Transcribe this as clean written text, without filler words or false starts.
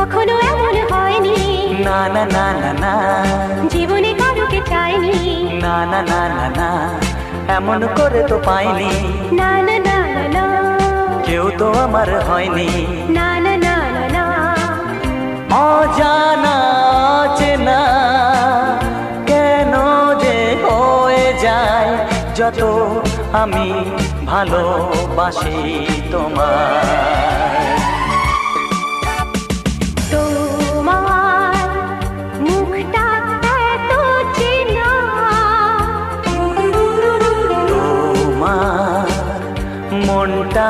কখনো এমন হয়নি, না না না না না, জীবনে কারুকে চাইনি, না না না না না, এমন করে তো পাইনি, না না না না না, কেউ তো আমার হয়নি। না না না না না, অজানা চেনা কেন যে হয়ে যায় যত আমি ভালোবাসি তোমায়। তোমার মুখটা এত চেনা, তোমার মনটা